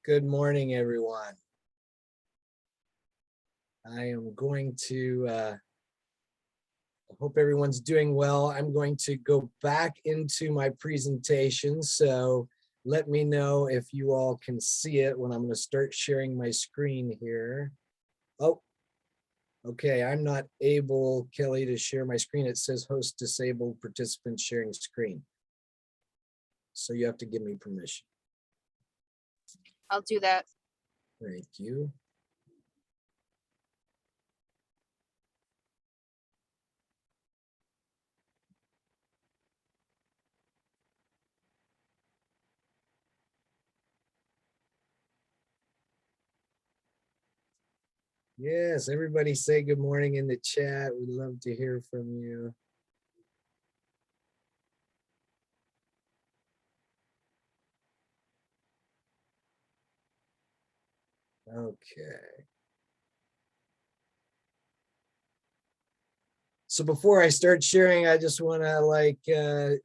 Good morning, everyone. I am going to, I hope everyone's doing well. I'm going to go back into my presentation. So let me know if you all can see it when I'm going to start sharing my screen here. Oh, okay. I'm not able, Kelly, to share my screen. It says host disabled, participant sharing screen. So you have to give me permission. I'll do that. Thank you. Yes, everybody say good morning in the chat. We'd love to hear from you. Okay. So before I start sharing, I just want to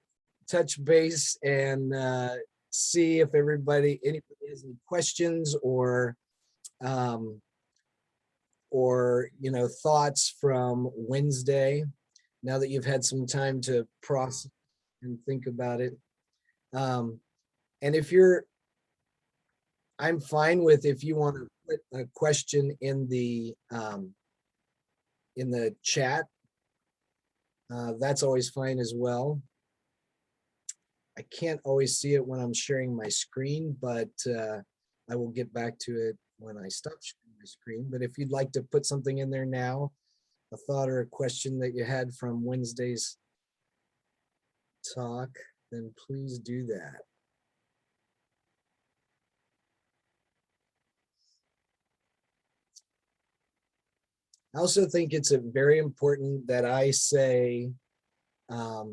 touch base and see if anybody has any questions or thoughts from Wednesday, now that you've had some time to process and think about it. And I'm fine with if you want to put a question in the chat. That's always fine as well. I can't always see it when I'm sharing my screen, but I will get back to it when I stop sharing my screen. But if you'd like to put something in there now, a thought or a question that you had from Wednesday's talk, then please do that. I also think it's very important that I say a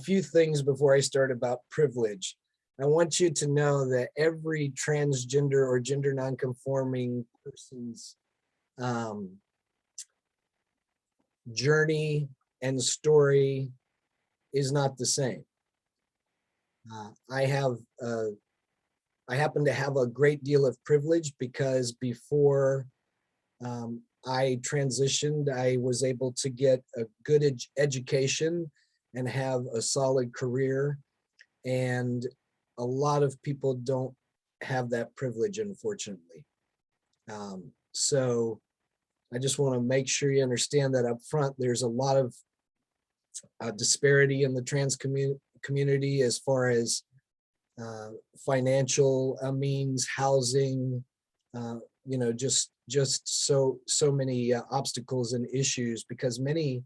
few things before I start about privilege. I want you to know that every transgender or gender nonconforming person's journey and story is not the same. I happen to have a great deal of privilege because before I transitioned, I was able to get a good education and have a solid career. And a lot of people don't have that privilege, unfortunately. So I just want to make sure you understand that up front, there's a lot of disparity in the trans community as far as financial means, housing, just so many obstacles and issues, because many,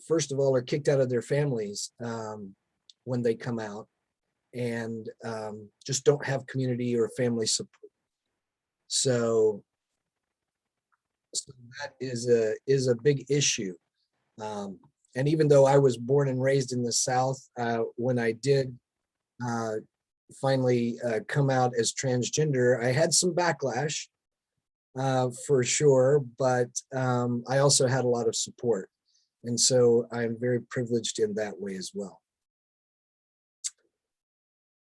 first of all, are kicked out of their families when they come out, and just don't have community or family support. So that is a big issue. And even though I was born and raised in the South, when I did finally come out as transgender, I had some backlash for sure, but I also had a lot of support. And so I'm very privileged in that way as well.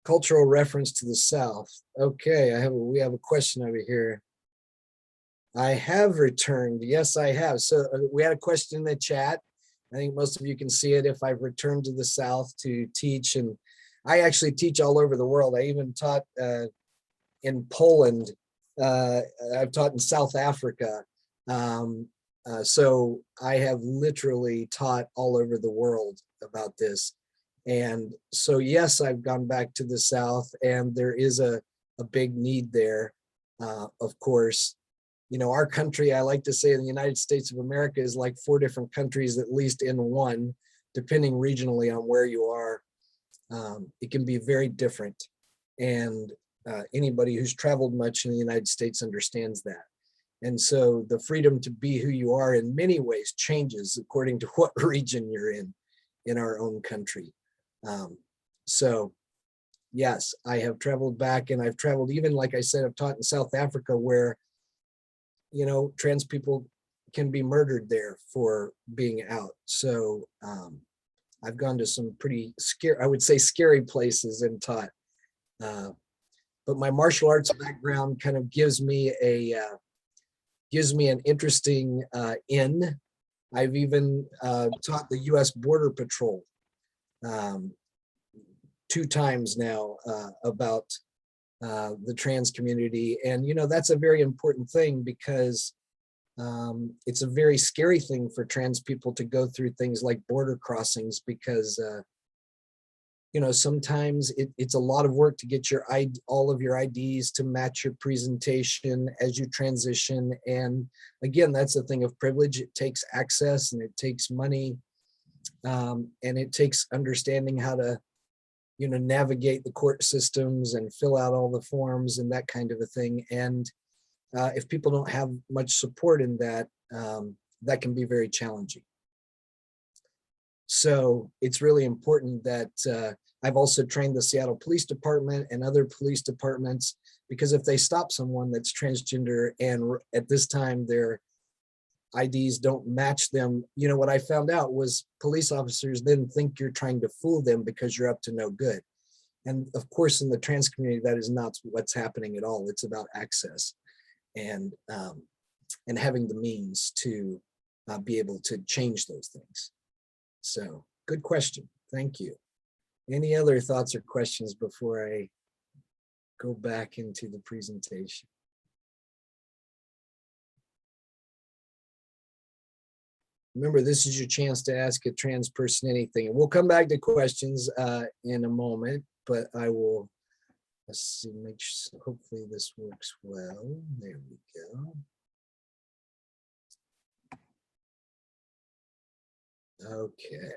Cultural reference to the South. Okay, we have a question over here. I have returned. Yes, I have. So we had a question in the chat. I think most of you can see it. If I've returned to the South to teach, and I actually teach all over the world. I even taught in Poland. I've taught in South Africa. So I have literally taught all over the world about this. And so, yes, I've gone back to the South, and there is a big need there, of course. You know, our country, I like to say, in the United States of America, is like 4 different countries, at least in one, depending regionally on where you are. It can be very different. And anybody who's traveled much in the United States understands that. And so the freedom to be who you are in many ways changes according to what region you're in our own country. So yes, I have traveled back, and I've traveled, even like I said, I've taught in South Africa, where, you know, trans people can be murdered there for being out. So I've gone to some pretty scary, I would say scary places and taught. but my martial arts background kind of gives me an interesting in. I've even taught the U.S. Border Patrol 2 times now about the trans community. And, that's a very important thing because it's a very scary thing for trans people to go through things like border crossings because, sometimes it's a lot of work to get all of your IDs to match your presentation as you transition. And again, that's a thing of privilege. It takes access and it takes money, and it takes understanding how to navigate the court systems and fill out all the forms and that kind of a thing. And if people don't have much support in that, that can be very challenging. So it's really important that I've also trained the Seattle Police Department and other police departments, because if they stop someone that's transgender and at this time their IDs don't match them, what I found out was police officers then think you're trying to fool them because you're up to no good. And of course, in the trans community, that is not what's happening at all. It's about access and having the means to be able to change those things. So good question. Thank you. Any other thoughts or questions before I go back into the presentation? Remember, this is your chance to ask a trans person anything. And we'll come back to questions in a moment, but I will, let's see, make sure, hopefully this works well. There we go. Okay.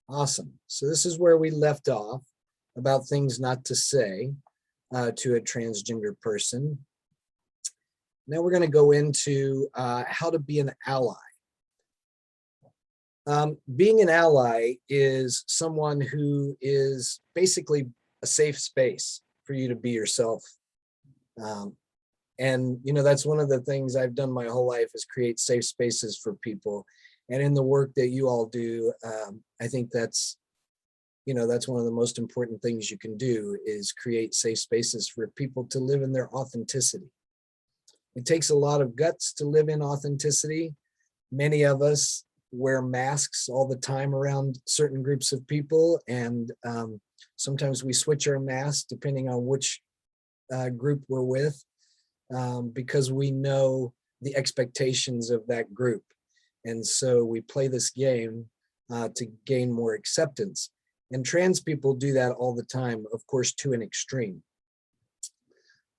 Awesome. So this is where we left off about things not to say to a transgender person. Now we're going to go into how to be an ally. Being an ally is someone who is basically a safe space for you to be yourself. And, that's one of the things I've done my whole life is create safe spaces for people. And in the work that you all do, I think that's one of the most important things you can do is create safe spaces for people to live in their authenticity. It takes a lot of guts to live in authenticity. Many of us wear masks all the time around certain groups of people. And sometimes we switch our masks depending on which group we're with, because we know the expectations of that group. And so we play this game to gain more acceptance. And trans people do that all the time, of course, to an extreme.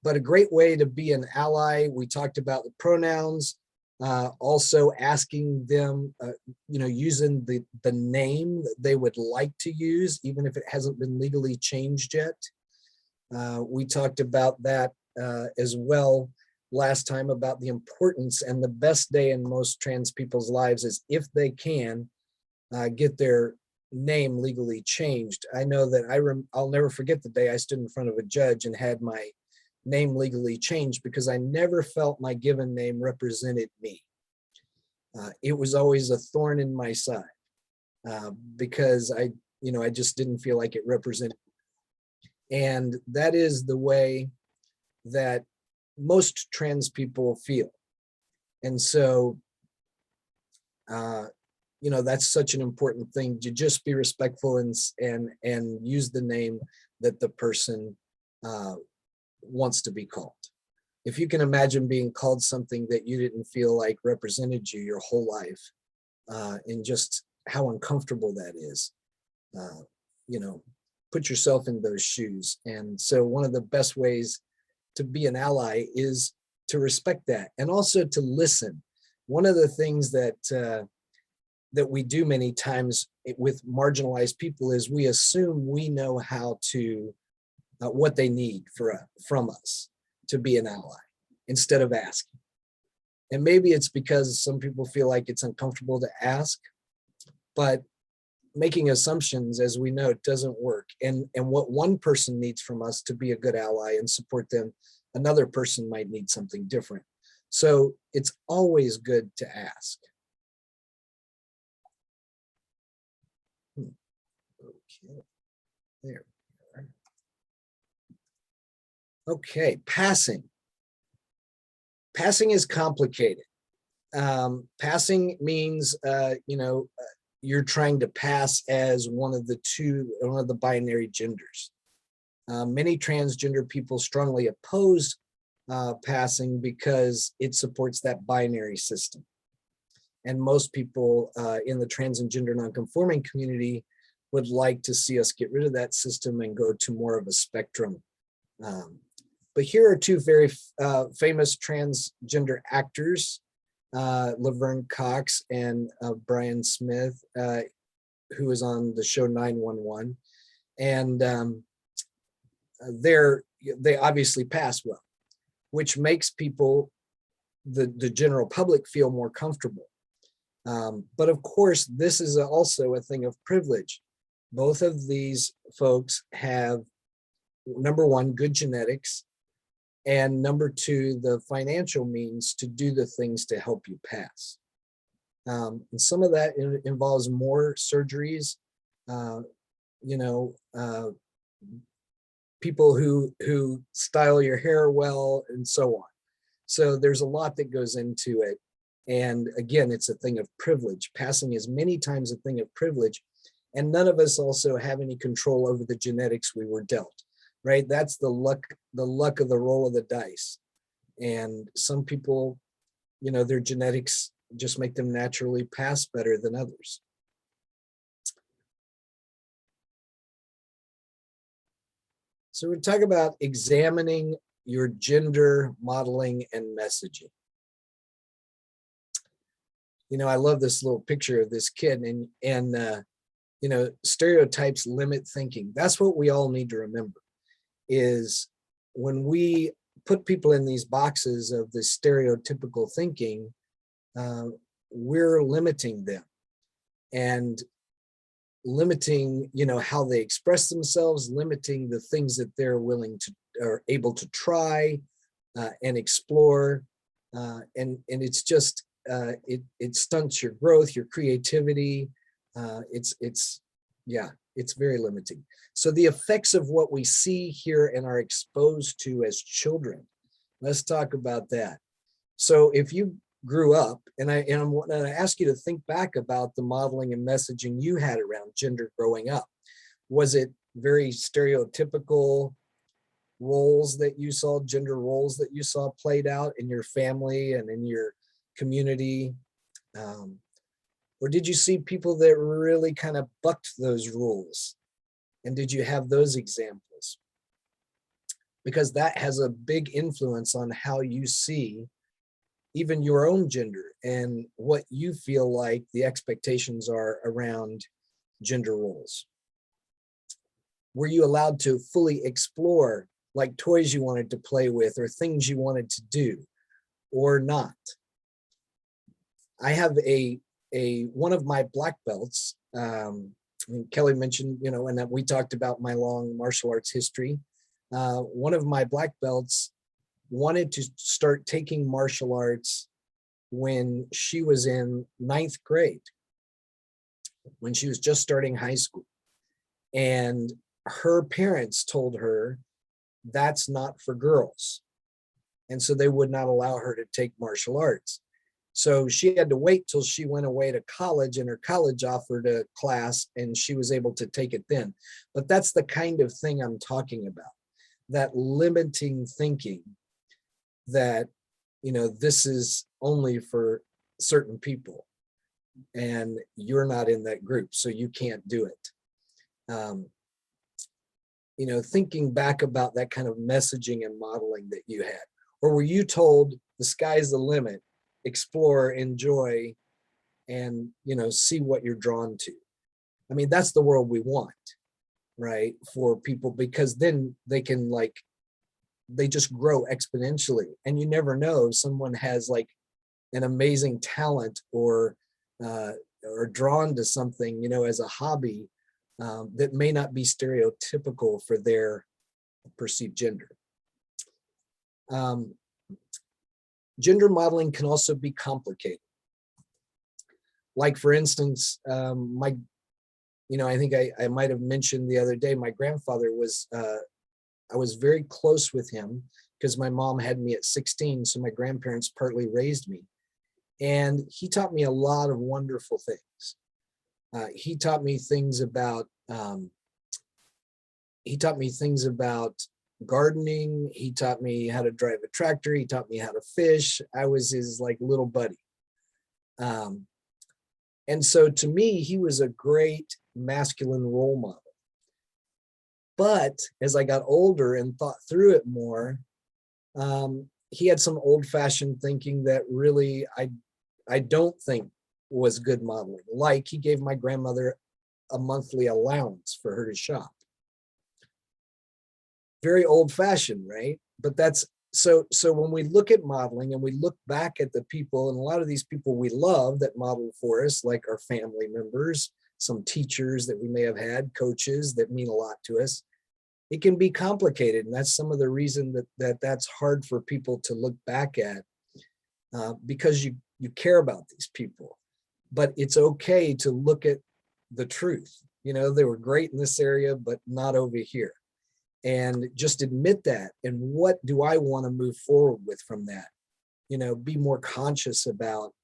But a great way to be an ally, we talked about the pronouns, also asking them, using the name that they would like to use, even if it hasn't been legally changed yet. We talked about that as well last time, about the importance, and the best day in most trans people's lives is if they can get their name legally changed. I know that I'll never forget the day I stood in front of a judge and had my name legally changed because I never felt my given name represented me. It was always a thorn in my side because I just didn't feel like it represented me. And that is the way that most trans people feel. And so, that's such an important thing to just be respectful and use the name that the person wants to be called. If you can imagine being called something that you didn't feel like represented you your whole life, and just how uncomfortable that is, put yourself in those shoes. And so one of the best ways to be an ally is to respect that and also to listen. One of the things that we do many times with marginalized people is we assume we know how to what they need from us to be an ally instead of asking. And maybe it's because some people feel like it's uncomfortable to ask, but making assumptions, as we know, doesn't work. And what one person needs from us to be a good ally and support them, another person might need something different. So it's always good to ask. Okay, there we are. Okay, passing. Passing is complicated. Passing means, you're trying to pass as one of the binary genders. Many transgender people strongly oppose passing because it supports that binary system. And most people in the trans and gender nonconforming community would like to see us get rid of that system and go to more of a spectrum. But here are two very famous transgender actors, Laverne Cox and Brian Smith, who is on the show 911. And they obviously pass well, which makes people, the general public, feel more comfortable. But of course, this is also a thing of privilege. Both of these folks have, number one, good genetics, and number two, the financial means to do the things to help you pass. And some of that involves more surgeries, people who style your hair well, and so on. So there's a lot that goes into it. And again, it's a thing of privilege. Passing is many times a thing of privilege. And none of us also have any control over the genetics we were dealt, right? That's the luck of the roll of the dice. And some people, their genetics just make them naturally pass better than others. So we're talking about examining your gender modeling and messaging. I love this little picture of this kid, and stereotypes limit thinking. That's what we all need to remember, is when we put people in these boxes of this stereotypical thinking, we're limiting them and limiting, how they express themselves, limiting the things that they're willing to or able to try and explore. And it's just, it stunts your growth, your creativity. It's very limiting. So the effects of what we see, hear, and are exposed to as children, let's talk about that. So if you grew up, and I ask you to think back about the modeling and messaging you had around gender growing up. Was it very stereotypical roles that you saw, gender roles that you saw played out in your family and in your community? Or did you see people that really kind of bucked those rules? And did you have those examples? Because that has a big influence on how you see even your own gender and what you feel like the expectations are around gender roles. Were you allowed to fully explore, like toys you wanted to play with or things you wanted to do, or not? I have one of my black belts, Kelly mentioned, and that we talked about my long martial arts history. One of my black belts wanted to start taking martial arts when she was in 9th grade, when she was just starting high school. And her parents told her that's not for girls. And so they would not allow her to take martial arts. So she had to wait till she went away to college, and her college offered a class and she was able to take it then. But that's the kind of thing I'm talking about, that limiting thinking that, this is only for certain people and you're not in that group, so you can't do it. Thinking back about that kind of messaging and modeling that you had, or were you told the sky's the limit, explore, enjoy, and, see what you're drawn to? I mean, that's the world we want, right? For people, because then they can they just grow exponentially, and you never know, someone has an amazing talent or drawn to something, as a hobby that may not be stereotypical for their perceived gender. Gender modeling can also be complicated. Like, for instance, I think I might have mentioned the other day, my grandfather was I was very close with him because my mom had me at 16, so my grandparents partly raised me. And he taught me a lot of wonderful things. He taught me things about gardening. He taught me how to drive a tractor. He taught me how to fish. I was his like little buddy. And so to me, he was a great masculine role model. But as I got older and thought through it more, he had some old-fashioned thinking that really I don't think was good modeling. Like he gave my grandmother a monthly allowance for her to shop. Very old-fashioned, right? But that's so when we look at modeling and we look back at the people, and a lot of these people we love that model for us, like our family members, some teachers that we may have had, coaches that mean a lot to us, it can be complicated. And that's some of the reason that's hard for people to look back at, because you care about these people. But it's okay to look at the truth. They were great in this area, but not over here. And just admit that. And what do I want to move forward with from that? Be more conscious about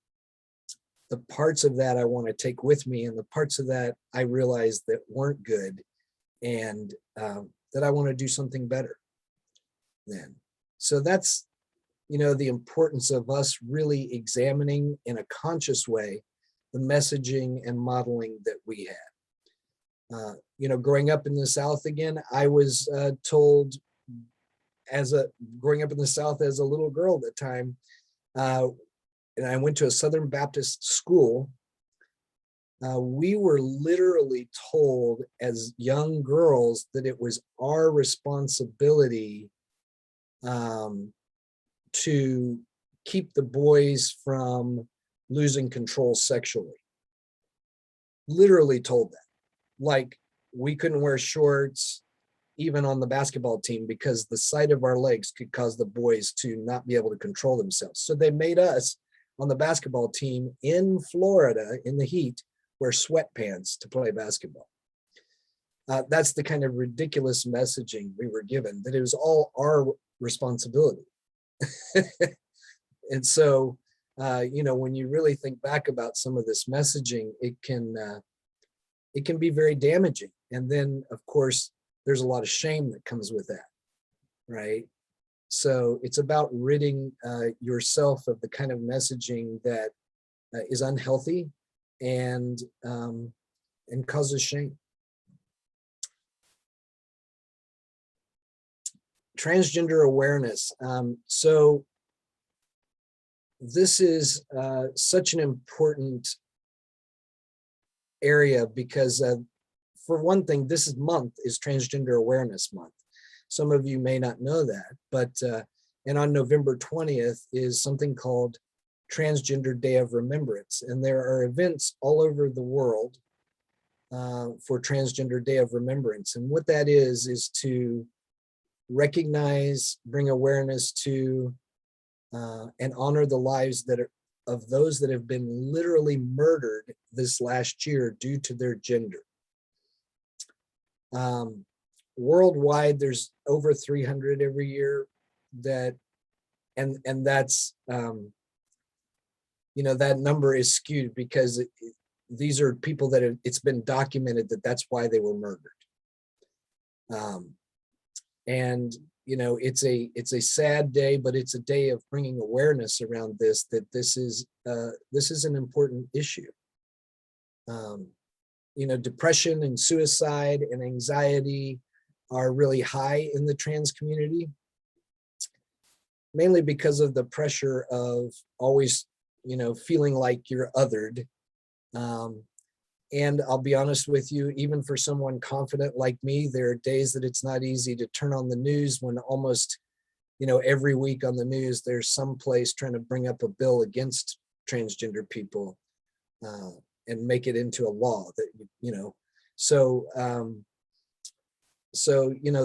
the parts of that I want to take with me and the parts of that I realized that weren't good, and that I want to do something better then. So that's, the importance of us really examining in a conscious way the messaging and modeling that we had. Growing up in the South again, I was told growing up in the South as a little girl at the time, and I went to a Southern Baptist school. We were literally told as young girls that it was our responsibility to keep the boys from losing control sexually. Literally told that. Like we couldn't wear shorts even on the basketball team because the sight of our legs could cause the boys to not be able to control themselves. So they made us on the basketball team in Florida in the heat wear sweatpants to play basketball. That's the kind of ridiculous messaging we were given, that it was all our responsibility. And so, when you really think back about some of this messaging, it can be very damaging. And then, of course, there's a lot of shame that comes with that, right? So it's about ridding yourself of the kind of messaging that is unhealthy and causes shame. Transgender awareness. So this is such an important area because for one thing, this month is Transgender Awareness Month. Some of you may not know that, but and on November 20th is something called Transgender Day of Remembrance. And there are events all over the world for Transgender Day of Remembrance. And what that is to recognize, bring awareness to, and honor the lives of those that have been literally murdered this last year due to their gender. Worldwide, there's over 300 every year that, and that's, that number is skewed because these are people that it's been documented that that's why they were murdered. And it's a sad day, but it's a day of bringing awareness around this, that this is an important issue. Depression and suicide and anxiety are really high in the trans community, mainly because of the pressure of always, feeling like you're othered. And I'll be honest with you, even for someone confident like me, there are days that it's not easy to turn on the news when almost, every week on the news, there's some place trying to bring up a bill against transgender people and make it into a law that, so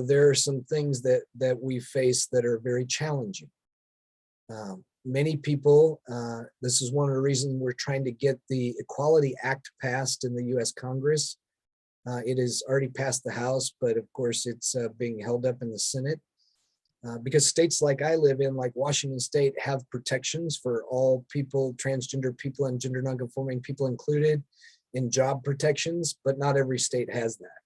there are some things that we face that are very challenging. Many people, this is one of the reasons we're trying to get the Equality Act passed in the US Congress, It has already passed the House, but of course it's being held up in the Senate because states like I live in, like Washington State, have protections for all people, transgender people and gender nonconforming people included in job protections, but not every state has that.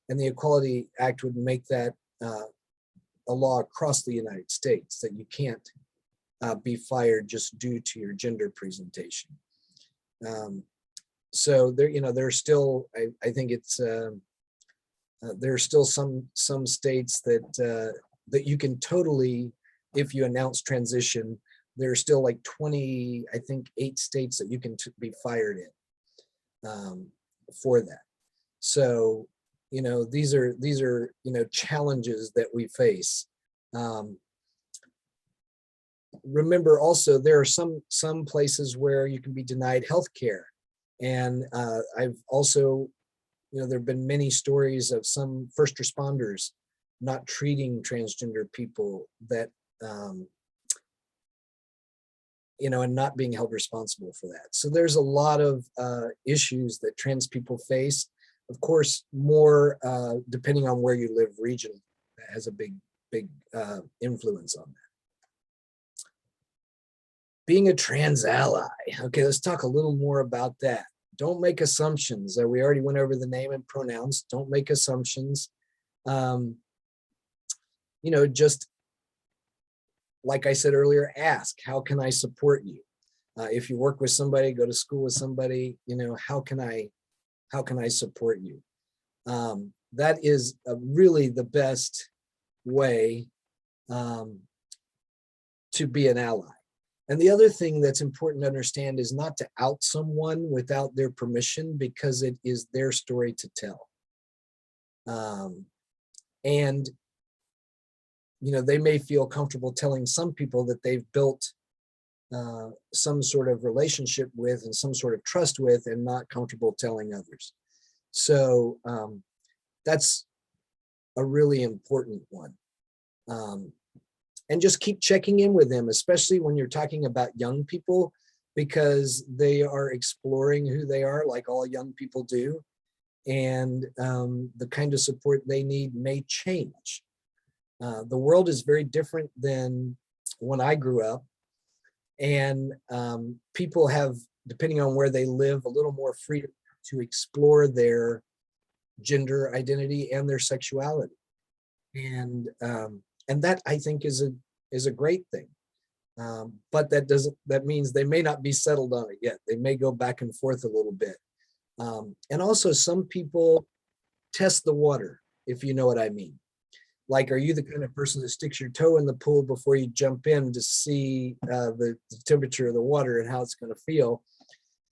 And the Equality Act would make that a law across the United States, that you can't be fired just due to your gender presentation. So there, there's still, I think it's, there are still some states that that you can totally, if you announce transition, there are still like 20, I think 8 states that you can be fired in for that. So, these are challenges that we face. Remember also, there are some places where you can be denied health care. And I've also, there have been many stories of some first responders not treating transgender people that, and not being held responsible for that. So there's a lot of issues that trans people face. Of course, more depending on where you live regionally, that has a big influence on that. Being a trans ally. Okay, let's talk a little more about that. Don't make assumptions. We already went over the name and pronouns. Don't make assumptions. Just like I said earlier, ask, how can I support you? If you work with somebody, go to school with somebody, how can I support you? That is really the best way to be an ally. And the other thing that's important to understand is not to out someone without their permission, because it is their story to tell. And they may feel comfortable telling some people that they've built some sort of relationship with and some sort of trust with, and not comfortable telling others. So that's a really important one. And just keep checking in with them, especially when you're talking about young people, because they are exploring who they are, like all young people do. And the kind of support they need may change. The world is very different than when I grew up. And people have, depending on where they live, a little more freedom to explore their gender identity and their sexuality. And that, I think, is a great thing. But that means they may not be settled on it yet. They may go back and forth a little bit. And also, some people test the water, if you know what I mean. Like, are you the kind of person that sticks your toe in the pool before you jump in to see the temperature of the water and how it's going to feel?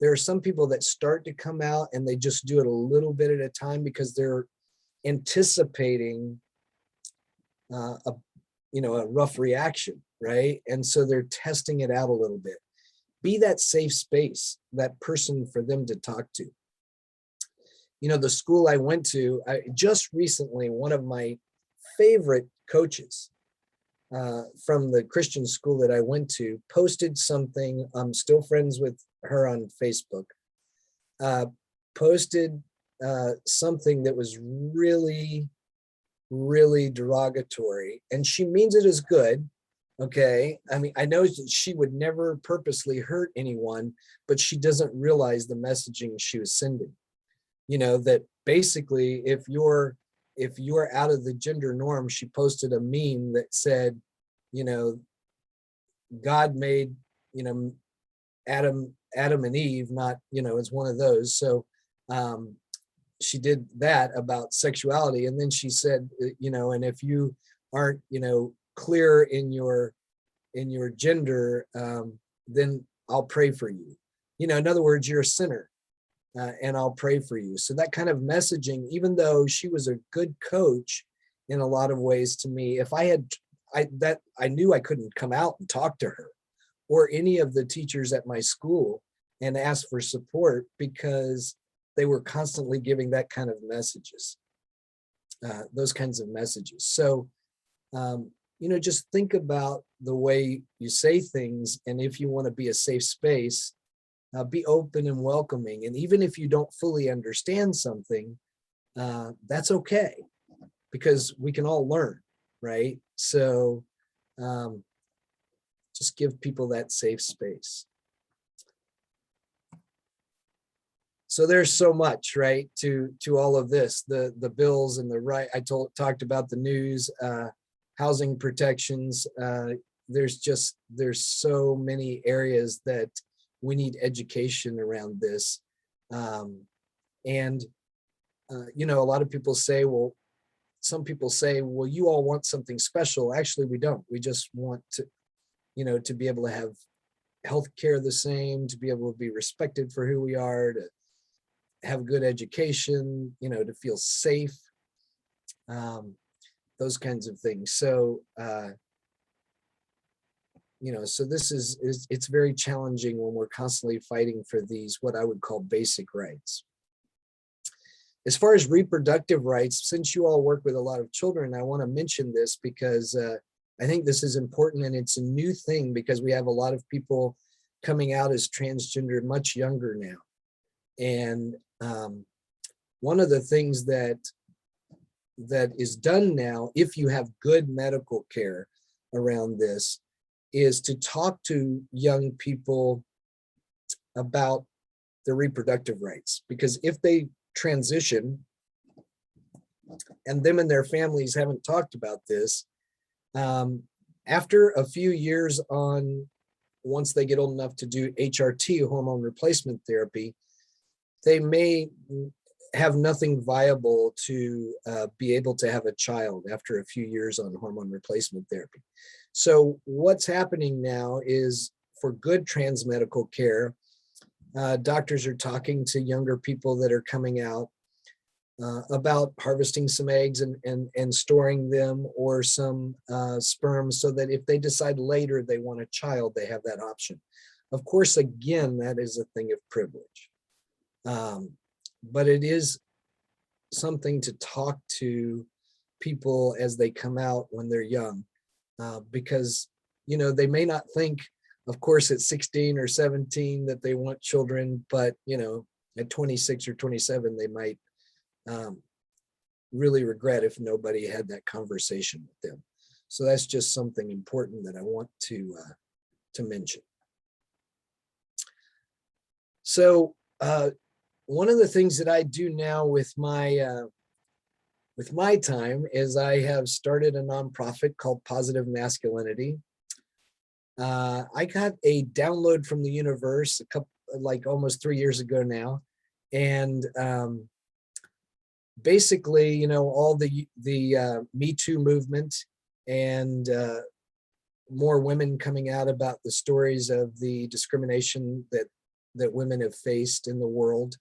There are some people that start to come out and they just do it a little bit at a time because they're anticipating a rough reaction, right? And so they're testing it out a little bit. Be that safe space, that person for them to talk to. The school I went to, just recently, one of my favorite coaches from the Christian school that I went to posted something. I'm still friends with her on Facebook. Posted something that was really, really derogatory, and she means it as good. Okay, I mean, I know that she would never purposely hurt anyone, but she doesn't realize the messaging she was sending. That basically, if you're out of the gender norm, she posted a meme that said, God made, Adam and Eve, not, it's one of those. So she did that about sexuality. And then she said, and if you aren't, clear in your gender, then I'll pray for you. In other words, you're a sinner. And I'll pray for you. So that kind of messaging, even though she was a good coach in a lot of ways to me, if I knew I couldn't come out and talk to her or any of the teachers at my school and ask for support, because they were constantly giving that kind of messages, those kinds of messages. So, just think about the way you say things. And if you want to be a safe space, be open and welcoming. And even if you don't fully understand something, that's okay, because we can all learn, right? So just give people that safe space. So there's so much, right, to all of this, the bills and the right. I talked about the news, housing protections. There's so many areas that we need education around this. And a lot of people say, well, some people say, well, you all want something special. Actually, we don't. We just want to, to be able to have healthcare the same, to be able to be respected for who we are, to have good education, to feel safe, those kinds of things. So, so this it's very challenging when we're constantly fighting for these, what I would call basic rights. As far as reproductive rights, since you all work with a lot of children, I want to mention this because I think this is important, and it's a new thing because we have a lot of people coming out as transgender much younger now. And one of the things that is done now, if you have good medical care around this, is to talk to young people about their reproductive rights. Because if they transition and them and their families haven't talked about this, after a few years once they get old enough to do HRT, hormone replacement therapy, they may have nothing viable to be able to have a child after a few years on hormone replacement therapy. So what's happening now is, for good trans medical care, doctors are talking to younger people that are coming out about harvesting some eggs and storing them, or some sperm, so that if they decide later they want a child, they have that option. Of course, again, that is a thing of privilege. But it is something to talk to people as they come out when they're young, because, they may not think, of course, at 16 or 17 that they want children, but, at 26 or 27, they might really regret if nobody had that conversation with them. So that's just something important that I want to mention. So, one of the things that I do now with my time is I have started a nonprofit called Positive Masculinity. I got a download from the universe almost 3 years ago now, and basically, all the Me Too movement, and more women coming out about the stories of the discrimination that women have faced in the world,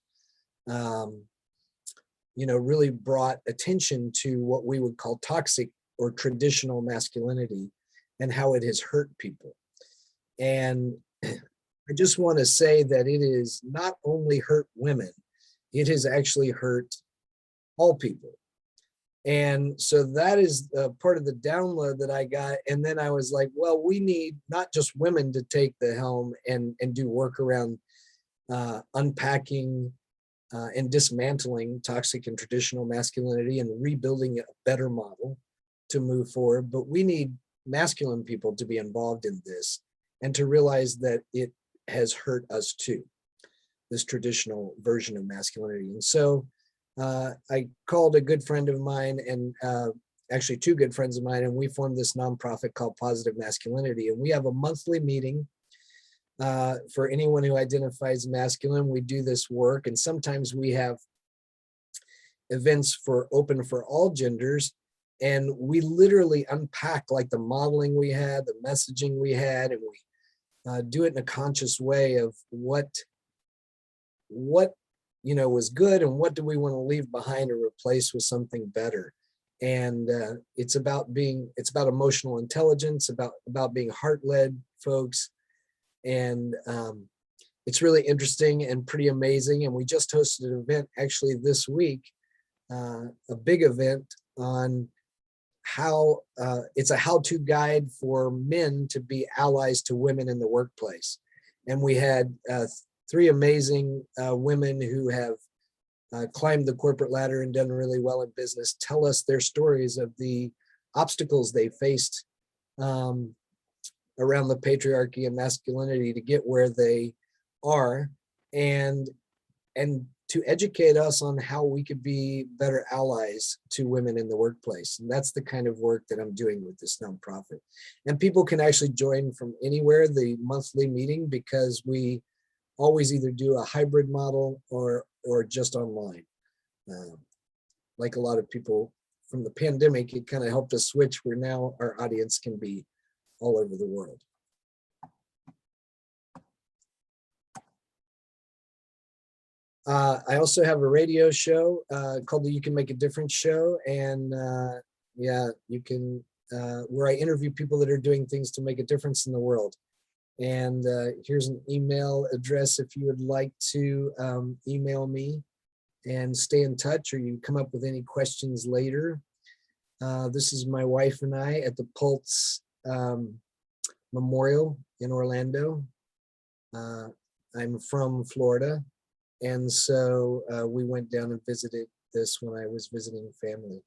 really brought attention to what we would call toxic or traditional masculinity and how it has hurt people. And I just want to say that it is not only hurt women, it has actually hurt all people. And so that is part of the download that I got. And then I was like, well, we need not just women to take the helm and do work around unpacking and dismantling toxic and traditional masculinity and rebuilding a better model to move forward, but we need masculine people to be involved in this and to realize that it has hurt us too, this traditional version of masculinity. And so I called a good friend of mine, and actually two good friends of mine, and we formed this nonprofit called Positive Masculinity. And we have a monthly meeting for anyone who identifies masculine. We do this work, and sometimes we have events open for all genders, and we literally unpack like the modeling we had, the messaging we had, and we do it in a conscious way of what was good, and what do we want to leave behind or replace with something better. And it's about emotional intelligence, about being heart-led folks. And it's really interesting and pretty amazing. And we just hosted an event actually this week, a big event on how it's a how-to guide for men to be allies to women in the workplace. And we had 3 amazing women who have climbed the corporate ladder and done really well in business tell us their stories of the obstacles they faced around the patriarchy and masculinity to get where they are, and to educate us on how we could be better allies to women in the workplace. And that's the kind of work that I'm doing with this nonprofit. And people can actually join from anywhere, the monthly meeting, because we always either do a hybrid model or just online. Like a lot of people from the pandemic, it kind of helped us switch where now our audience can be all over the world. I also have a radio show called the You Can Make a Difference Show. And yeah, you can, where I interview people that are doing things to make a difference in the world. And here's an email address if you would like to email me and stay in touch, or you come up with any questions later. This is my wife and I at the Pulse Memorial in Orlando. I'm from Florida. And so we went down and visited this when I was visiting family.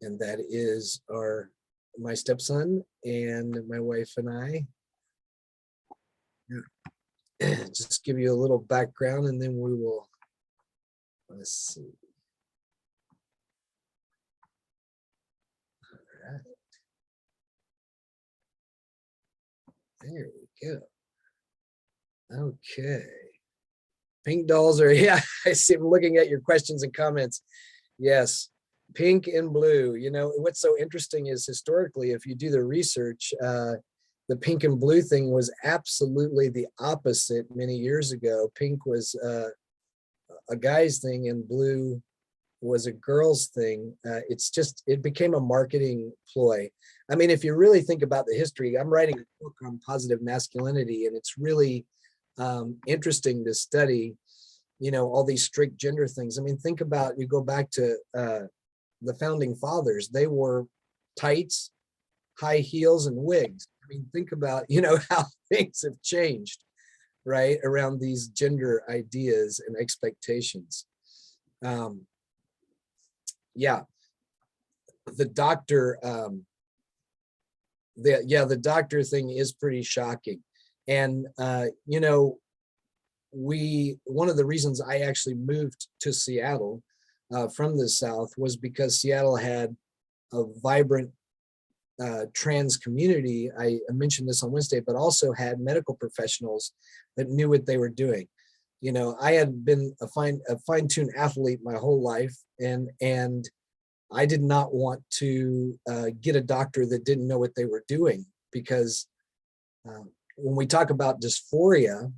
And that is my stepson and my wife and I. Just give you a little background and then we will, let's see. All right. There we go. Okay. Pink dolls are, yeah, I see, I'm looking at your questions and comments. Yes, pink and blue. You know, what's so interesting is historically, if you do the research, the pink and blue thing was absolutely the opposite many years ago. Pink was a guy's thing and blue was a girl's thing. It became a marketing ploy. I mean, if you really think about the history, I'm writing a book on positive masculinity, and it's really interesting to study, you know, all these strict gender things. I mean, think about, you go back to the founding fathers, they wore tights, high heels, and wigs. I mean, think about, you know, how things have changed, right, around these gender ideas and expectations. Yeah, the doctor, the doctor thing is pretty shocking. And, you know, one of the reasons I actually moved to Seattle from the South was because Seattle had a vibrant trans community. I mentioned this on Wednesday, but also had medical professionals that knew what they were doing. You know, I had been a fine-tuned athlete my whole life, and I did not want to get a doctor that didn't know what they were doing, because when we talk about dysphoria,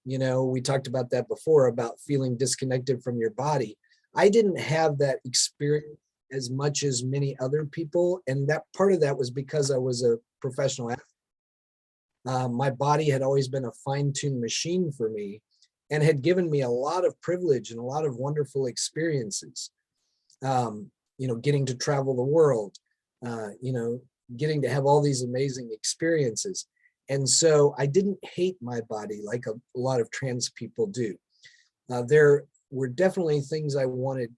you know, we talked about that before, about feeling disconnected from your body. I didn't have that experience as much as many other people. And that part of that was because I was a professional athlete. My body had always been a fine-tuned machine for me and had given me a lot of privilege and a lot of wonderful experiences. You know, getting to travel the world, you know, getting to have all these amazing experiences. And so I didn't hate my body like a lot of trans people do. There were definitely things I wanted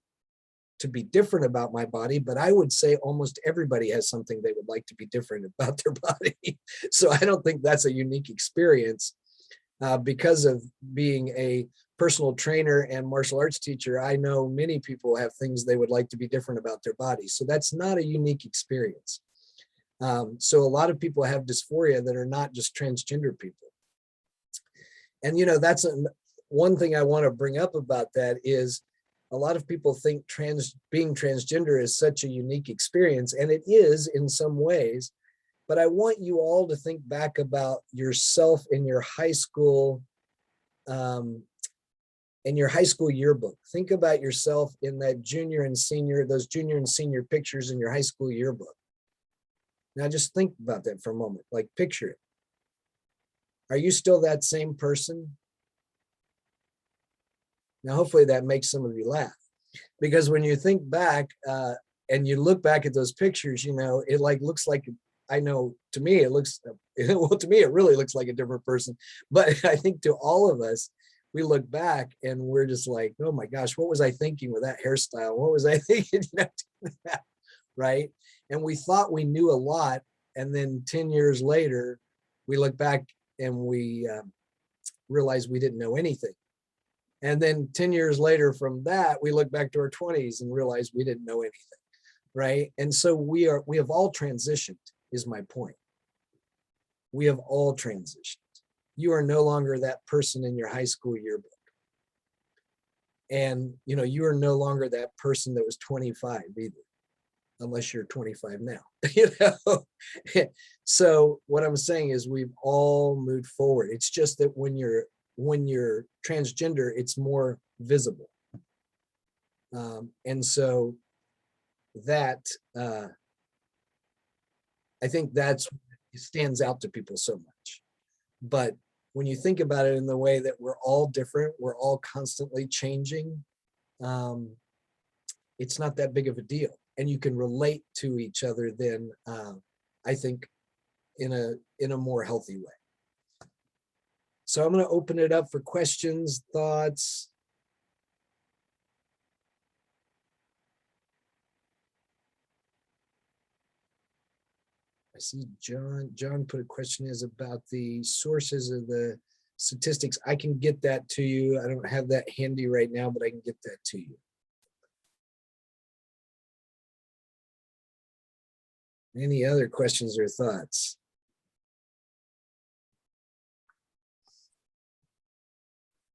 to be different about my body, but I would say almost everybody has something they would like to be different about their body. So I don't think that's a unique experience. Because of being a personal trainer and martial arts teacher, I know many people have things they would like to be different about their body. So that's not a unique experience. So a lot of people have dysphoria that are not just transgender people. And, you know, that's one thing I want to bring up about that is a lot of people think being transgender is such a unique experience, and it is in some ways. But I want you all to think back about yourself in your high school, yearbook. Think about yourself in that those junior and senior pictures in your high school yearbook. Now just think about that for a moment, like picture it. Are you still that same person? Now, hopefully that makes some of you laugh, because when you think back and you look back at those pictures, you know, it like looks like, I know to me, it looks, well, to me, it really looks like a different person. But I think to all of us, we look back and we're just like, oh my gosh, what was I thinking with that hairstyle? What was I thinking? Right? And we thought we knew a lot. And then 10 years later, we look back and we realize we didn't know anything. And then 10 years later from that, we look back to our 20s and realize we didn't know anything. Right? And so we have all transitioned, is my point. We have all transitioned. You are no longer that person in your high school yearbook. And you are no longer that person that was 25 either, unless you're 25 now. So what I'm saying is we've all moved forward. It's just that when you're transgender, it's more visible. And so that I think that's it stands out to people so much. But when you think about it in the way that we're all different, we're all constantly changing, it's not that big of a deal. And you can relate to each other then, I think, in a more healthy way. So I'm going to open it up for questions, thoughts. I see John put a question is about the sources of the statistics. I can get that to you. I don't have that handy right now, but I can get that to you. Any other questions or thoughts?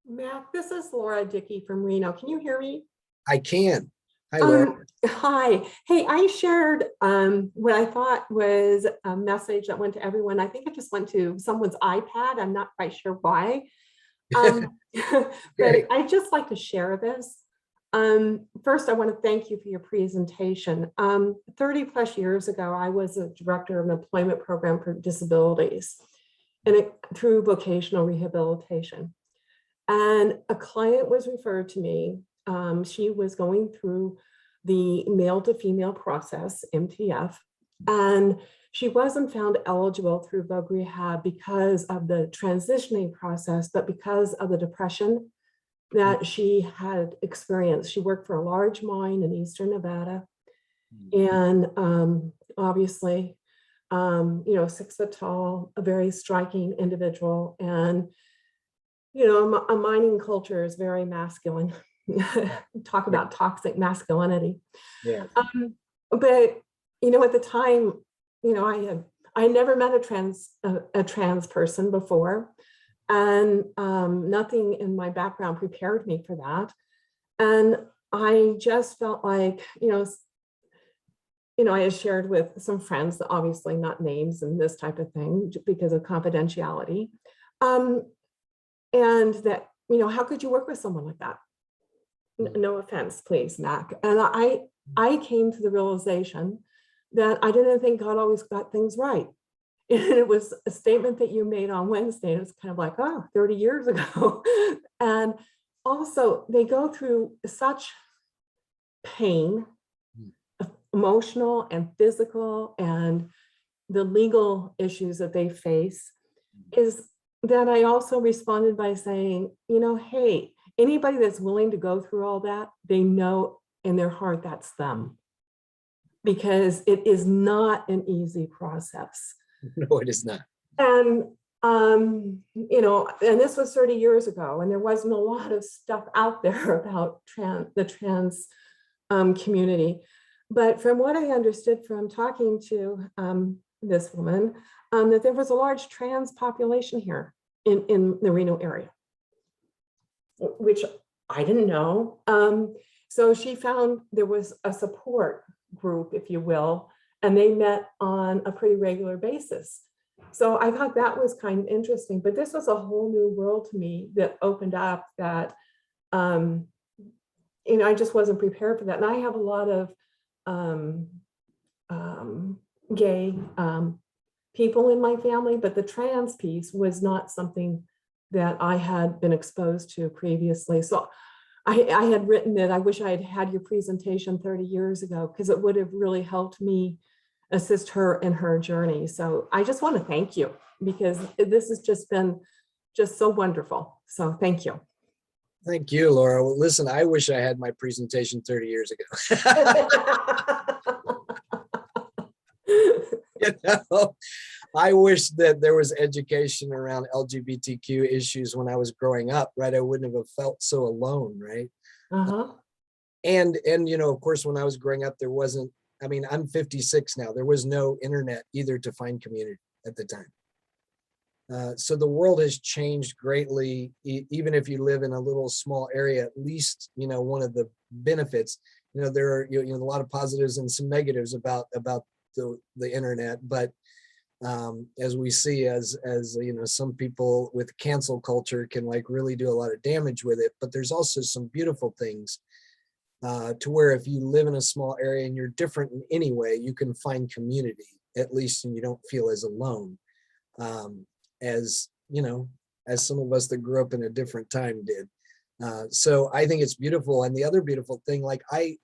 Mac, this is Laura Dickey from Reno. Can you hear me? I can. Hi, Laura. Hi. Hey, I shared what I thought was a message that went to everyone. I think it just went to someone's iPad. I'm not quite sure why. But I'd just like to share this. First, I want to thank you for your presentation. 30 plus years ago, I was a director of an employment program for disabilities and through vocational rehabilitation. And a client was referred to me. She was going through the male to female process, MTF, and she wasn't found eligible through Voc Rehab because of the transitioning process, but because of the depression that she had experienced. She worked for a large mine in Eastern Nevada. And obviously, 6 foot tall, a very striking individual. And, a mining culture is very masculine. Talk about toxic masculinity. Yeah. But, at the time, I never met a trans person before. And nothing in my background prepared me for that. And I just felt like, I had shared with some friends, obviously not names and this type of thing because of confidentiality. And that, how could you work with someone like that? No offense, please, Mac. And I came to the realization that I didn't think God always got things right. And it was a statement that you made on Wednesday. And it's kind of like, 30 years ago. And also they go through such pain, emotional and physical, and the legal issues that they face, is that I also responded by saying, hey, anybody that's willing to go through all that, they know in their heart that's them. Because it is not an easy process. No, it is not. And, and this was 30 years ago, and there wasn't a lot of stuff out there about the trans community. But from what I understood from talking to this woman, that there was a large trans population here in the Reno area, which I didn't know. So she found there was a support group, if you will, and they met on a pretty regular basis. So I thought that was kind of interesting, but this was a whole new world to me that opened up that, I just wasn't prepared for that. And I have a lot of gay people in my family, but the trans piece was not something that I had been exposed to previously. So I had written that I wish I had had your presentation 30 years ago, because it would have really helped me assist her in her journey. So I just want to thank you, because this has just been so wonderful. So thank you. Thank you, Laura. Well, listen, I wish I had my presentation 30 years ago. You know, I wish that there was education around LGBTQ issues when I was growing up, right? I wouldn't have felt so alone, right? Uh-huh. And you know, of course, when I was growing up, there wasn't, I mean, I'm 56 now. There was no internet either to find community at the time. So the world has changed greatly. Even if you live in a little small area, at least, you know, one of the benefits, you know, there are, you know, a lot of positives and some negatives about the internet, but as we see, as you know, some people with cancel culture can like really do a lot of damage with it, but there's also some beautiful things to where if you live in a small area and you're different in any way, you can find community at least, and you don't feel as alone. As you know, as some of us that grew up in a different time did. So I think it's beautiful. And the other beautiful thing, like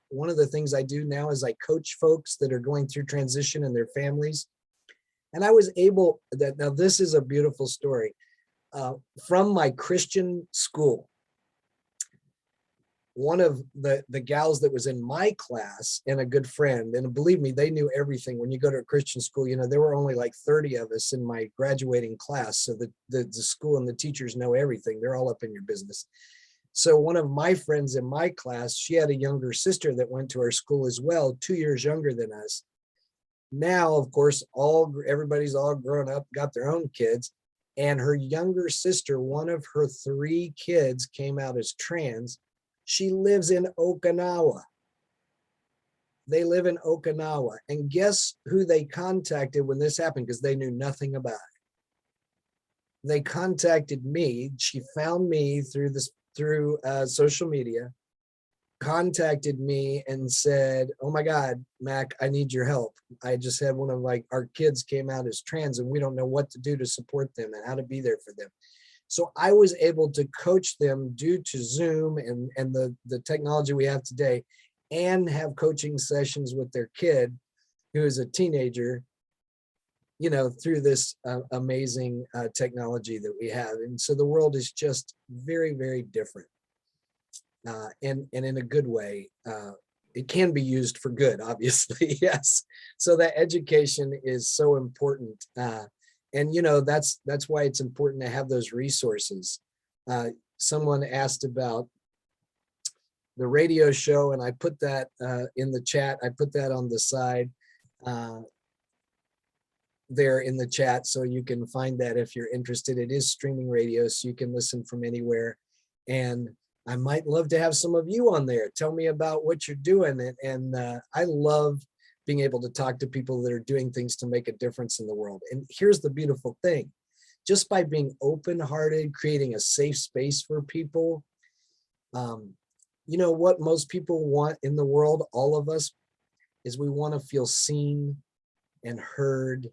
one of the things I do now is I coach folks that are going through transition and their families. And I was able that, now this is a beautiful story from my Christian school. One of the gals that was in my class and a good friend, and believe me, they knew everything. When you go to a Christian school, you know, there were only like 30 of us in my graduating class. So the school and the teachers know everything. They're all up in your business. So one of my friends in my class, she had a younger sister that went to our school as well, 2 years younger than us. Now, of course, everybody's all grown up, got their own kids. And her younger sister, one of her 3 kids came out as trans. She lives in Okinawa. They live in Okinawa. And guess who they contacted when this happened? Because they knew nothing about it. They contacted me. She found me through social media, contacted me and said, "Oh my God, Mac, I need your help. I just had one of our kids came out as trans and we don't know what to do to support them and how to be there for them." So I was able to coach them due to Zoom and the technology we have today, and have coaching sessions with their kid who is a teenager, you know, through this amazing technology that we have. And so the world is just very, very different. And in a good way. It can be used for good, obviously, yes. So that education is so important. And you know, that's why it's important to have those resources. Someone asked about the radio show, and I put that in the chat. I put that on the side there in the chat, so you can find that if you're interested. It is streaming radio, so you can listen from anywhere. And I might love to have some of you on there. Tell me about what you're doing. And I love being able to talk to people that are doing things to make a difference in the world. And here's the beautiful thing. Just by being open-hearted, creating a safe space for people, you know what most people want in the world, all of us, is we want to feel seen and heard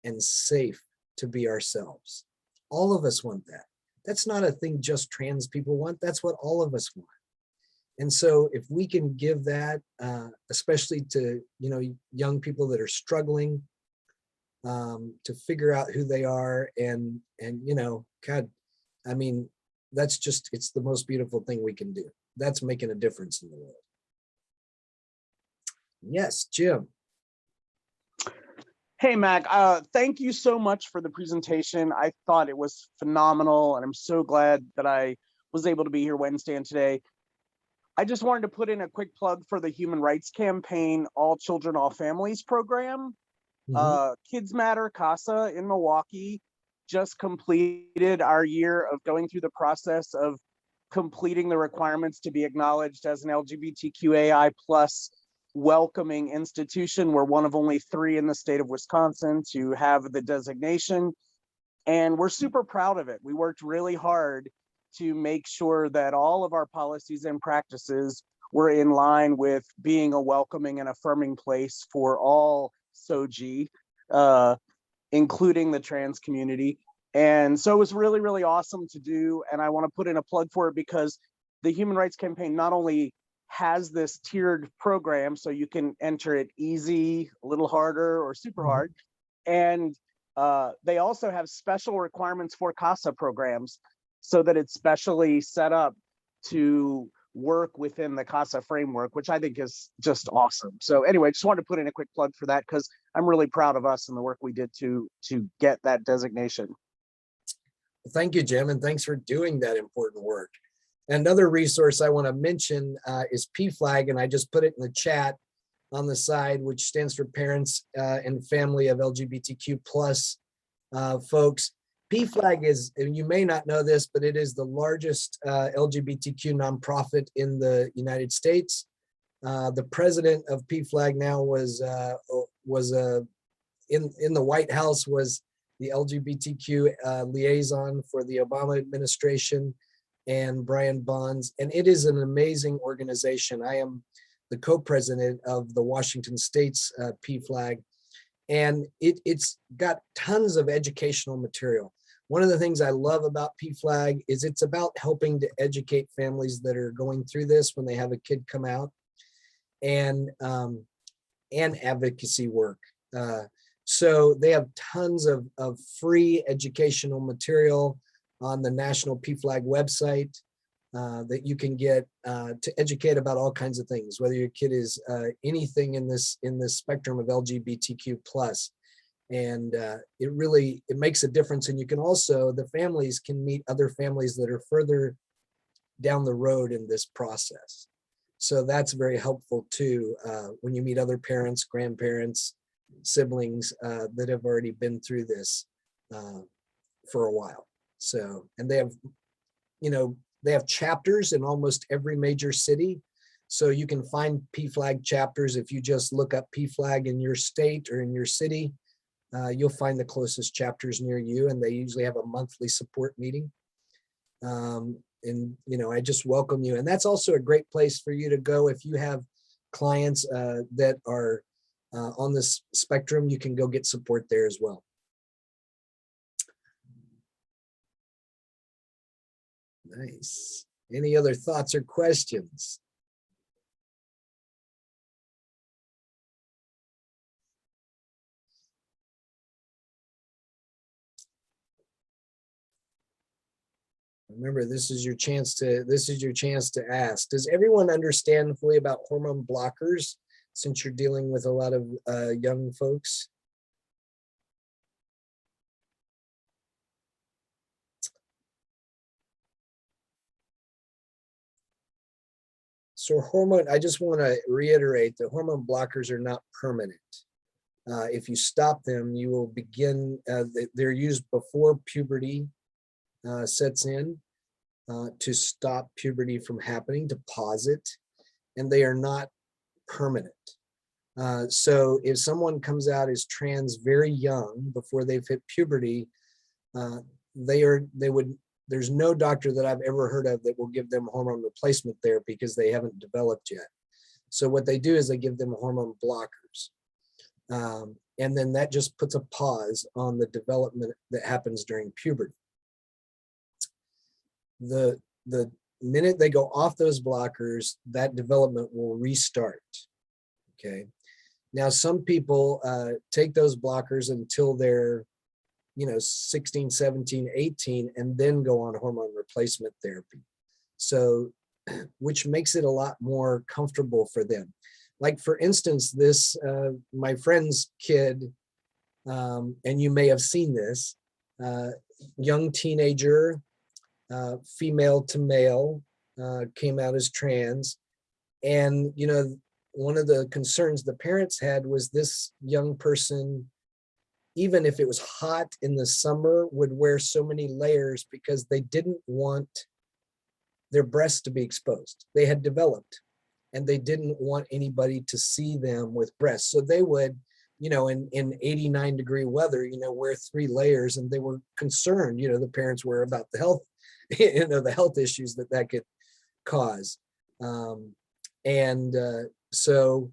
and safe to be ourselves. All of us want that. That's not a thing just trans people want. That's what all of us want. And so if we can give that, especially to, you know, young people that are struggling to figure out who they are, and you know, God, I mean, that's just, it's the most beautiful thing we can do. That's making a difference in the world. Yes, Jim. Hey, Mac, thank you so much for the presentation. I thought it was phenomenal, and I'm so glad that I was able to be here Wednesday and today. I just wanted to put in a quick plug for the Human Rights Campaign All Children, All Families program. Kids Matter CASA in Milwaukee just completed our year of going through the process of completing the requirements to be acknowledged as an LGBTQAI plus welcoming institution. We're one of only 3 in the state of Wisconsin to have the designation, and we're super proud of it. We worked really hard to make sure that all of our policies and practices were in line with being a welcoming and affirming place for all SOGI, including the trans community. And so it was really, really awesome to do. And I want to put in a plug for it because the Human Rights Campaign not only has this tiered program, so you can enter it easy, a little harder, or super hard. And they also have special requirements for CASA programs so that it's specially set up to work within the CASA framework, which I think is just awesome. So anyway, just wanted to put in a quick plug for that because I'm really proud of us and the work we did to get that designation. Thank you, Jim, and thanks for doing that important work. Another resource I want to mention is PFLAG, and I just put it in the chat on the side, which stands for Parents and Family of LGBTQ plus folks. PFLAG is, and you may not know this, but it is the largest LGBTQ nonprofit in the United States. The president of PFLAG now was in the White House, was the LGBTQ liaison for the Obama administration, and Brian Bonds. And it is an amazing organization. I am the co-president of the Washington State's PFLAG, and it's got tons of educational material. One of the things I love about PFLAG is it's about helping to educate families that are going through this when they have a kid come out, and advocacy work. So they have tons of free educational material on the National PFLAG website that you can get to educate about all kinds of things, whether your kid is anything in this spectrum of LGBTQ plus. And it makes a difference. And you can also, the families can meet other families that are further down the road in this process. So that's very helpful too, when you meet other parents, grandparents, siblings that have already been through this for a while. So, and they have chapters in almost every major city. So you can find PFLAG chapters. If you just look up PFLAG in your state or in your city, you'll find the closest chapters near you, and they usually have a monthly support meeting. And I just welcome you. And that's also a great place for you to go if you have clients that are on this spectrum. You can go get support there as well. Nice. Any other thoughts or questions? Remember, this is your chance to ask. Does everyone understand fully about hormone blockers, since you're dealing with a lot of young folks? So I just want to reiterate that hormone blockers are not permanent. If you stop them, you will begin, they're used before puberty sets in to stop puberty from happening, to pause it, and they are not permanent. So if someone comes out as trans very young, before they've hit puberty, there's no doctor that I've ever heard of that will give them hormone replacement therapy because they haven't developed yet. So what they do is they give them hormone blockers. And then that just puts a pause on the development that happens during puberty. The minute they go off those blockers, that development will restart. Okay. Now, some people take those blockers until they're 16, 17, 18, and then go on hormone replacement therapy. So, which makes it a lot more comfortable for them. Like, for instance, this, my friend's kid, and you may have seen this, young teenager, female to male, came out as trans. And, one of the concerns the parents had was this young person, even if it was hot in the summer, would wear so many layers because they didn't want their breasts to be exposed. They had developed, and they didn't want anybody to see them with breasts. So they would, in 89-degree weather, wear 3 layers, and they were concerned, the parents were, about the health, the health issues that could cause. So,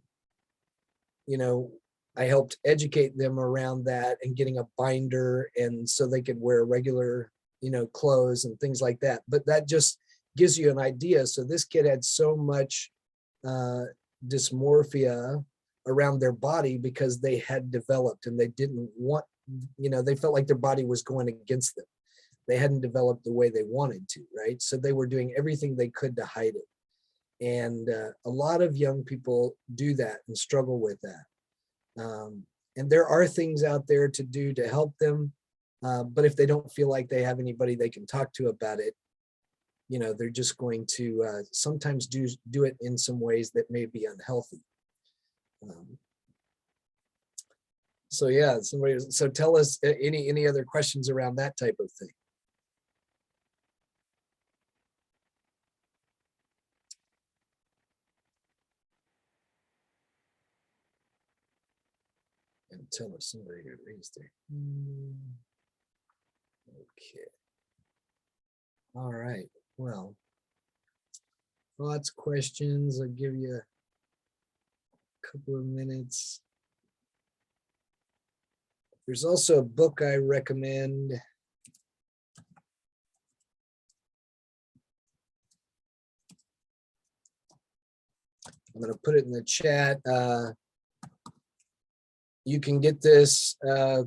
I helped educate them around that and getting a binder, and so they could wear regular, clothes and things like that. But that just gives you an idea. So this kid had so much dysmorphia around their body because they had developed, and they didn't want, they felt like their body was going against them. they hadn't developed the way they wanted to, right? So they were doing everything they could to hide it. And a lot of young people do that and struggle with that. And there are things out there to do to help them. But if they don't feel like they have anybody they can talk to about it, you know, they're just going to sometimes do it in some ways that may be unhealthy. So yeah, so tell us any other questions around that type of thing. And tell us somebody got raised there. Okay. All right. Well, thoughts, questions. I'll give you a couple of minutes. There's also a book I recommend. I'm going to put it in the chat. You can get this, you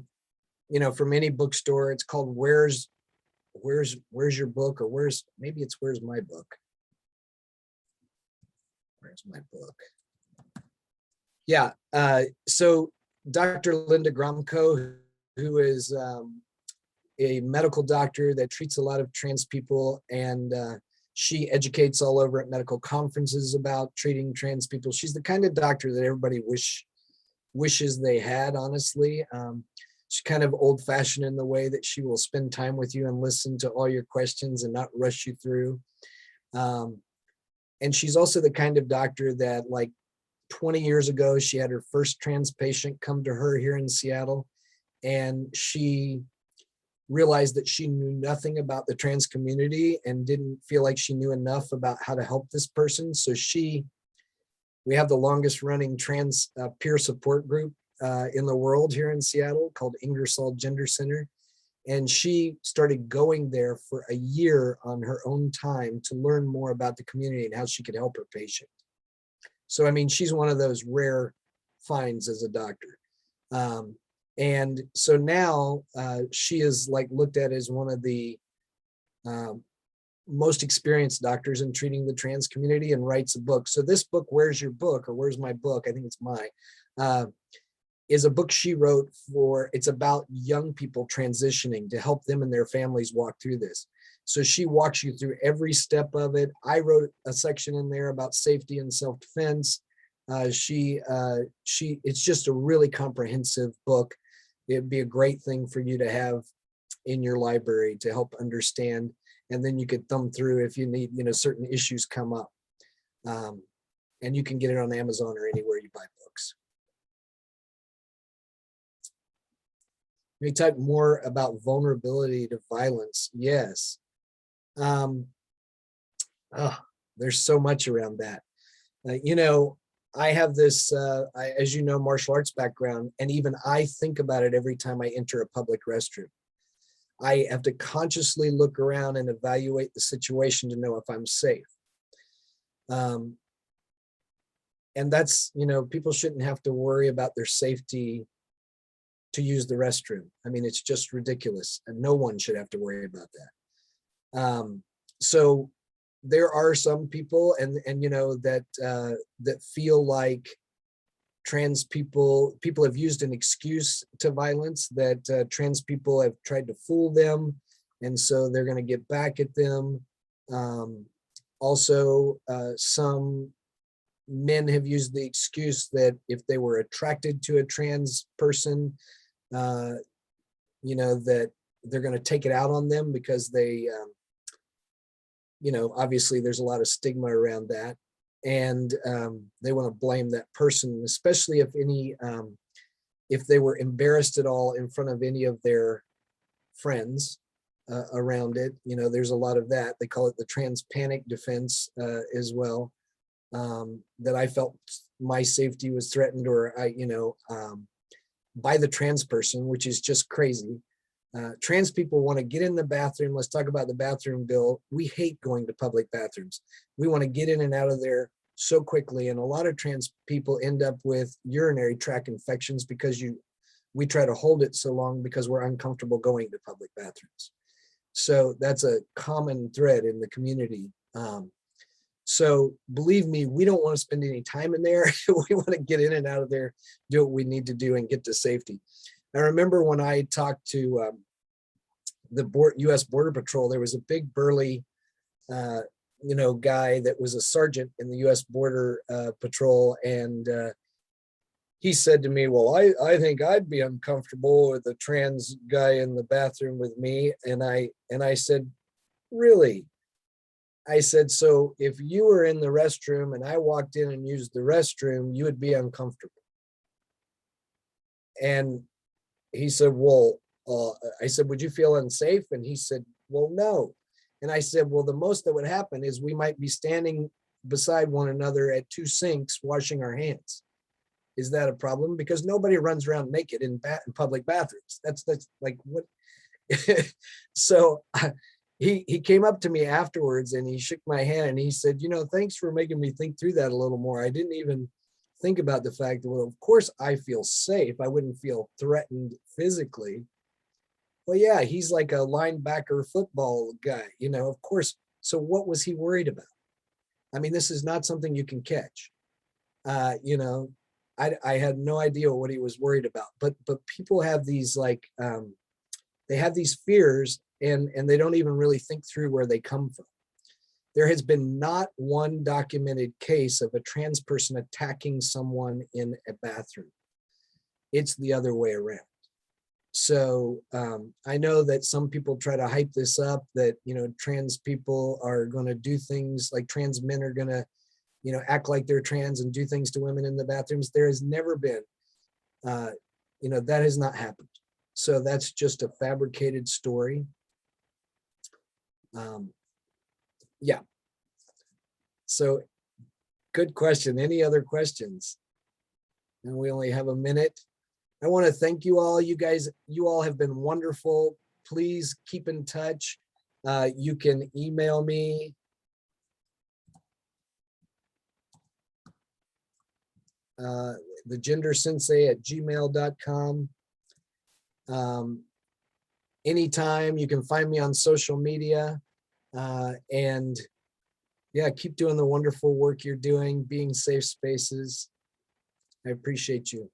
know, from any bookstore. It's called Where's Your Book, or maybe it's Where's My Book. Where's my book? Yeah. So Dr. Linda Gromko, who is a medical doctor that treats a lot of trans people, and she educates all over at medical conferences about treating trans people. She's the kind of doctor that everybody wishes they had, honestly. She's kind of old-fashioned in the way that she will spend time with you and listen to all your questions and not rush you through. And she's also the kind of doctor that, like 20 years ago, she had her first trans patient come to her here in Seattle, and she realized that she knew nothing about the trans community and didn't feel like she knew enough about how to help this person. So we have the longest running trans peer support group in the world here in Seattle called Ingersoll Gender Center. And she started going there for a year on her own time to learn more about the community and how she could help her patient. So, I mean, she's one of those rare finds as a doctor. And so now she is like looked at as one of the most experienced doctors in treating the trans community, and writes a book. So this book, Where's Your Book, or Where's My Book, I think it's is a book she wrote it's about young people transitioning to help them and their families walk through this. So she walks you through every step of it. I wrote a section in there about safety and self-defense. It's just a really comprehensive book. It'd be a great thing for you to have in your library to help understand, and then you could thumb through if you need, you know, certain issues come up. And you can get it on Amazon or anywhere you buy books. We talk more about vulnerability to violence. Yes. There's so much around that. You know, I have this, as you know, martial arts background, and even I think about it every time I enter a public restroom. I have to consciously look around and evaluate the situation to know if I'm safe. And that's, you know, people shouldn't have to worry about their safety to use the restroom. I mean, it's just ridiculous, and no one should have to worry about that. So there are some people, and you know, that that feel like trans people have used an excuse to violence, that trans people have tried to fool them, and so they're going to get back at them. Also, some men have used the excuse that if they were attracted to a trans person, you know, that they're going to take it out on them because they, you know, obviously there's a lot of stigma around that, and they want to blame that person, especially if they were embarrassed at all in front of any of their friends around it. You know, there's a lot of that. They call it the trans panic defense as well. That I felt my safety was threatened, or by the trans person, which is just crazy. Trans people want to get in the bathroom. Let's talk about the bathroom bill. We hate going to public bathrooms. We want to get in and out of there so quickly. And a lot of trans people end up with urinary tract infections because we try to hold it so long because we're uncomfortable going to public bathrooms. So that's a common thread in the community. So believe me, we don't want to spend any time in there. We want to get in and out of there, do what we need to do, and get to safety. I remember when I talked to the U.S. Border Patrol, there was a big burly, guy that was a sergeant in the U.S. Border Patrol, and he said to me, "Well, I think I'd be uncomfortable with a trans guy in the bathroom with me," and I said, "Really?" I said, "So if you were in the restroom and I walked in and used the restroom, you would be uncomfortable." And he said, "Well," I said, "would you feel unsafe?" And he said, "Well, no." And I said, "Well, the most that would happen is we might be standing beside one another at two sinks washing our hands. Is that a problem? Because nobody runs around naked in public bathrooms. That's like what." So he came up to me afterwards and he shook my hand and he said, "Thanks for making me think through that a little more. I didn't even think about the fact that, well, of course I feel safe. I wouldn't feel threatened physically." Well, yeah, he's like a linebacker football guy, of course. So what was he worried about? I mean, this is not something you can catch. Uh, you know, I had no idea what he was worried about, but people have these they have these fears and they don't even really think through where they come from. There has been not one documented case of a trans person attacking someone in a bathroom. It's the other way around. So I know that some people try to hype this up that, trans people are going to do things like trans men are going to, act like they're trans and do things to women in the bathrooms. There has never been, that has not happened. So that's just a fabricated story. Yeah. So good question. Any other questions? And we only have a minute. I want to thank you all. You all have been wonderful. Please keep in touch. You can email me. thegendersensei@gmail.com. Anytime you can find me on social media. And yeah, keep doing the wonderful work you're doing, being safe spaces. I appreciate you.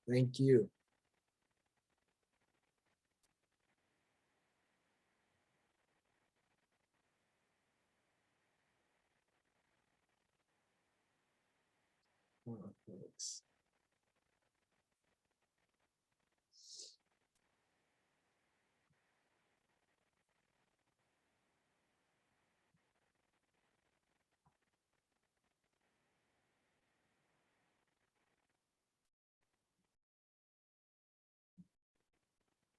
Thank you. Oh, thanks.